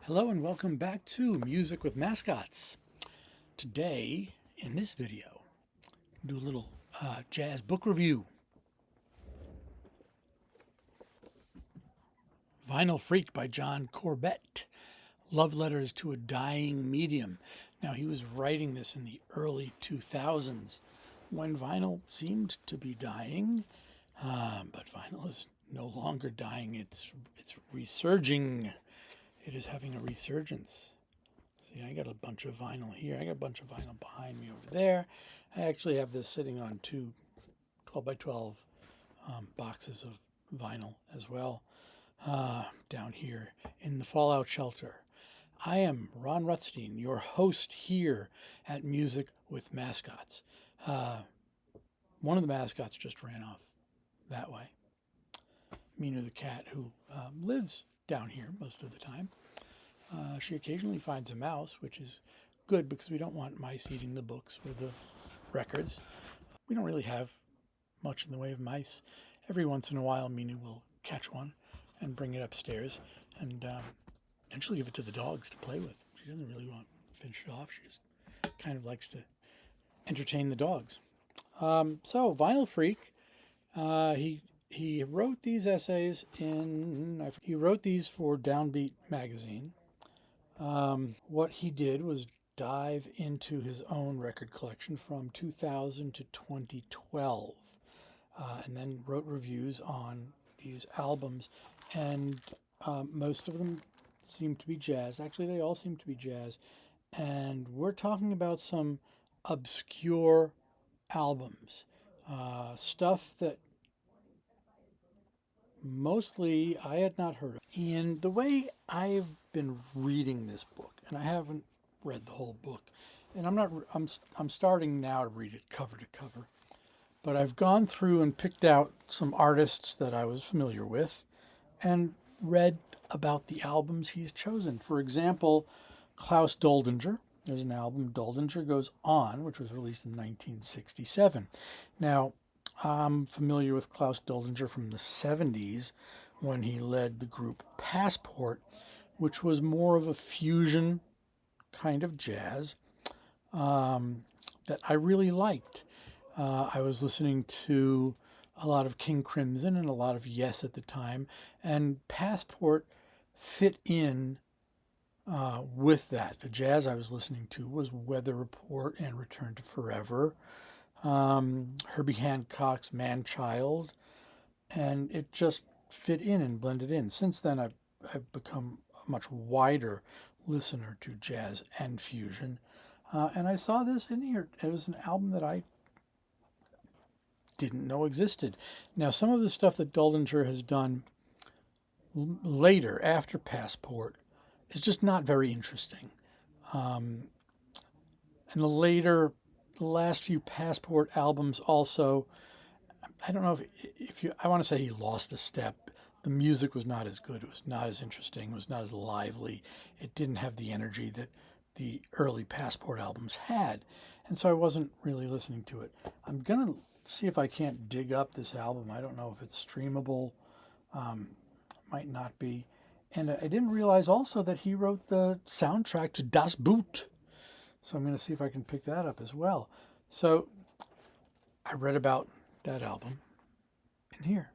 Hello and welcome back to Music with Mascots. Today, in this video, do a little jazz book review. Vinyl Freak by John Corbett. Love Letters to a Dying Medium. Now, he was writing this in the early 2000s when vinyl seemed to be dying, but vinyl is no longer dying. It's resurging. It is having a resurgence. See, I got a bunch of vinyl here. I got a bunch of vinyl behind me over there. I actually have this sitting on two 12 by 12 boxes of vinyl as well down here in the Fallout Shelter. I am Ron Rutstein, your host here at Music with Mascots. One of the mascots just ran off that way. Mina the cat, who lives down here most of the time. She occasionally finds a mouse, which is good because we don't want mice eating the books or the records. We don't really have much in the way of mice. Every once in a while, Mina will catch one and bring it upstairs, and she'll give it to the dogs to play with. She doesn't really want to finish it off. She just kind of likes to entertain the dogs. So, Vinyl Freak, he wrote these essays he wrote these for Downbeat magazine. What he did was dive into his own record collection from 2000 to 2012, and then wrote reviews on these albums. And most of them seem to be jazz. Actually, they all seem to be jazz. And we're talking about some obscure albums, stuff that mostly I had not heard of. And the way I've been reading this book, and I haven't read the whole book, and I'm starting now to read it cover to cover, but I've gone through and picked out some artists that I was familiar with and read about the albums he's chosen. For example, Klaus Doldinger. There's an album, Doldinger Goes On, which was released in 1967. Now, I'm familiar with Klaus Doldinger from the 70s when he led the group Passport, which was more of a fusion kind of jazz that I really liked. I was listening to a lot of King Crimson and a lot of Yes at the time, and Passport fit in with that. The jazz I was listening to was Weather Report and Return to Forever. Herbie Hancock's Man Child, and it just fit in and blended in. Since then, I've become a much wider listener to jazz and fusion, and I saw this in here. It was an album that I didn't know existed. Now, some of the stuff that Doldinger has done later, after Passport, is just not very interesting. And the last few Passport albums also, I don't know I want to say he lost a step. The music was not as good. It was not as interesting. It was not as lively. It didn't have the energy that the early Passport albums had. And so I wasn't really listening to it. I'm going to see if I can't dig up this album. I don't know if it's streamable. Might not be. And I didn't realize also that he wrote the soundtrack to Das Boot. So I'm going to see if I can pick that up as well. So I read about that album in here.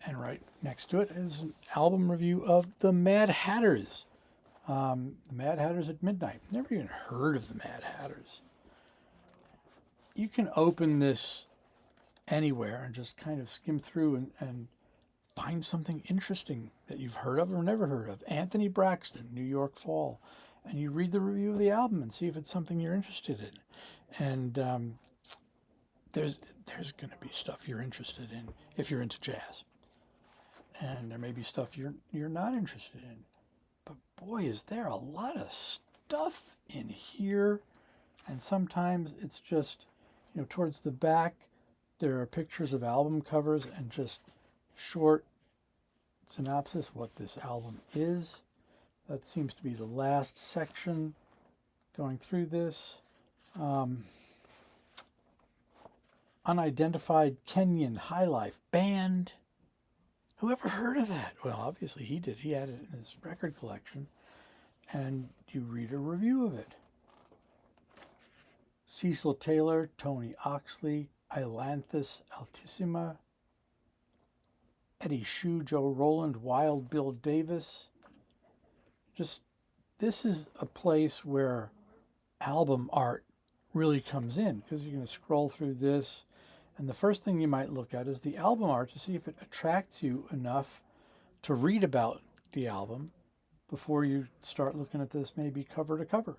And right next to it is an album review of the Mad Hatters. The Mad Hatters at Midnight. Never even heard of the Mad Hatters. You can open this anywhere and just kind of skim through and find something interesting that you've heard of or never heard of. Anthony Braxton, New York Fall. And you read the review of the album and see if it's something you're interested in. And there's going to be stuff you're interested in if you're into jazz. And there may be stuff you're not interested in. But boy, is there a lot of stuff in here. And sometimes it's just, towards the back, there are pictures of album covers and just short synopsis what this album is. That seems to be the last section going through this. Unidentified Kenyan Highlife Band. Whoever heard of that? Well, obviously he did. He had it in his record collection. And you read a review of it. Cecil Taylor, Tony Oxley, Ailanthus Altissima, Eddie Shue, Joe Roland, Wild Bill Davis. Just, this is a place where album art really comes in, because you're going to scroll through this, and the first thing you might look at is the album art to see if it attracts you enough to read about the album before you start looking at this maybe cover to cover.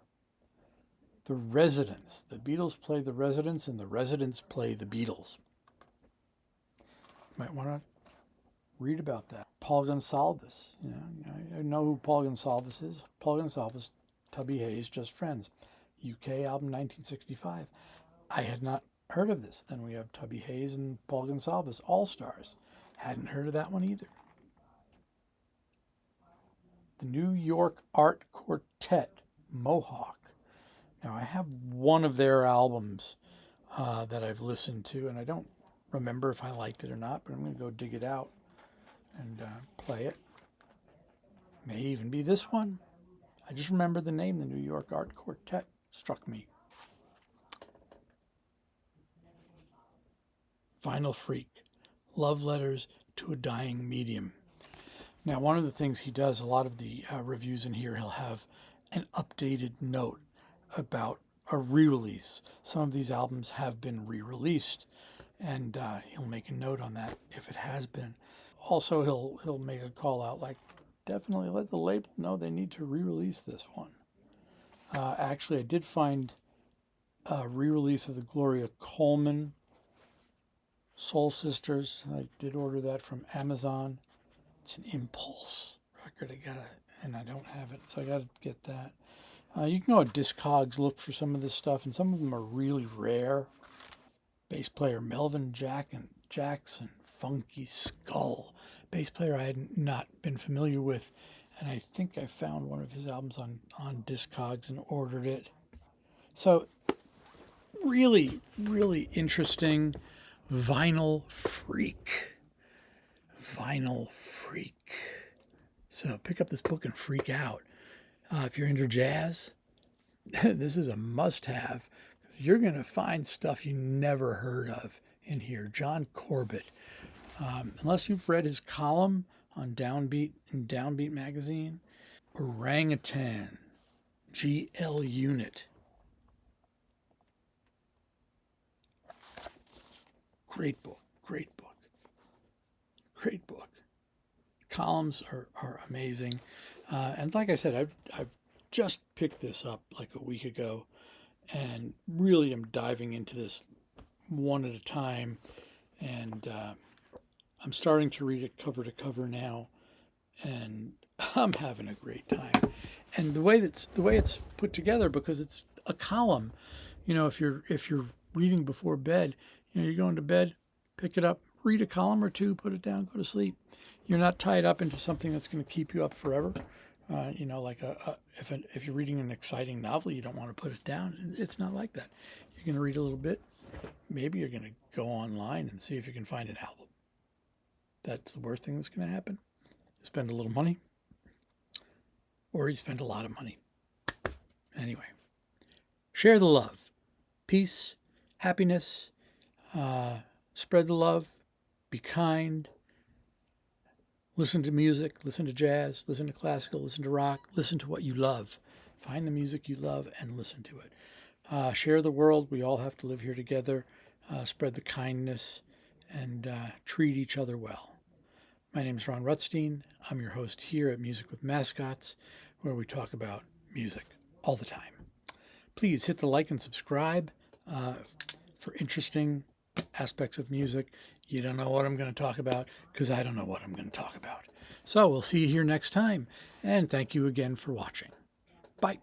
The Residents. The Beatles play the Residents, and the Residents play the Beatles. Might want to read about that. Paul Gonsalves. I know who Paul Gonsalves is. Paul Gonsalves, Tubby Hayes, Just Friends. UK album 1965. I had not heard of this. Then we have Tubby Hayes and Paul Gonsalves, All Stars. Hadn't heard of that one either. The New York Art Quartet, Mohawk. Now, I have one of their albums that I've listened to, and I don't remember if I liked it or not, but I'm going to go dig it out and play it. May even be this one. I just remember the name, the New York Art Quartet, struck me. Vinyl Freak, Love Letters to a Dying Medium. Now, one of the things he does, a lot of the reviews in here, he'll have an updated note about a re-release. Some of these albums have been re-released, and he'll make a note on that if it has been. Also, he'll make a call out like, definitely let the label know they need to re-release this one. Actually, I did find a re-release of the Gloria Coleman Soul Sisters. I did order that from Amazon. It's an Impulse record. And I don't have it, so I gotta get that. You can go at Discogs, look for some of this stuff, and some of them are really rare. Bass player Melvin Jackson, Funky Skull. Bass player I had not been familiar with, and I think I found one of his albums on Discogs and ordered it. So, really, really interesting. Vinyl Freak. Vinyl Freak. So pick up this book and freak out. If you're into jazz, this is a must-have, because you're going to find stuff you never heard of in here. John Corbett. Unless you've read his column on Downbeat in Downbeat magazine. Orangutan. GL Unit. Great book. Great book. Great book. Columns are amazing. And like I said, I've just picked this up like a week ago, and really am diving into this one at a time. And I'm starting to read it cover to cover now, and I'm having a great time. And the way it's put together, because it's a column, if you're reading before bed, you're going to bed, pick it up, read a column or two, put it down, go to sleep. You're not tied up into something that's going to keep you up forever. Like if you're reading an exciting novel, you don't want to put it down. It's not like that. You're going to read a little bit. Maybe you're going to go online and see if you can find an album. That's the worst thing that's going to happen. You spend a little money, or you spend a lot of money. Anyway, share the love, peace, happiness, spread the love, be kind. Listen to music, listen to jazz, listen to classical, listen to rock, listen to what you love. Find the music you love and listen to it. Share the world. We all have to live here together. Spread the kindness and treat each other well. My name is Ron Rutstein. I'm your host here at Music with Mascots, where we talk about music all the time. Please hit the like and subscribe for interesting aspects of music. You don't know what I'm going to talk about, because I don't know what I'm going to talk about. So we'll see you here next time, and thank you again for watching. Bye.